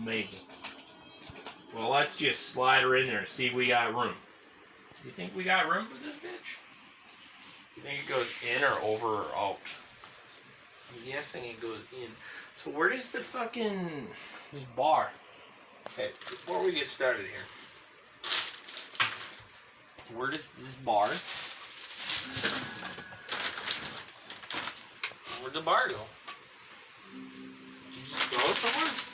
Amazing. Well, let's just slide her in there and see if we got room. You think we got room for this bitch? You think it goes in or over or out? I'm guessing it goes in. So where does the fucking... this bar... Okay, before we get started here. Where does this bar... where'd the bar go? Did you just throw it somewhere?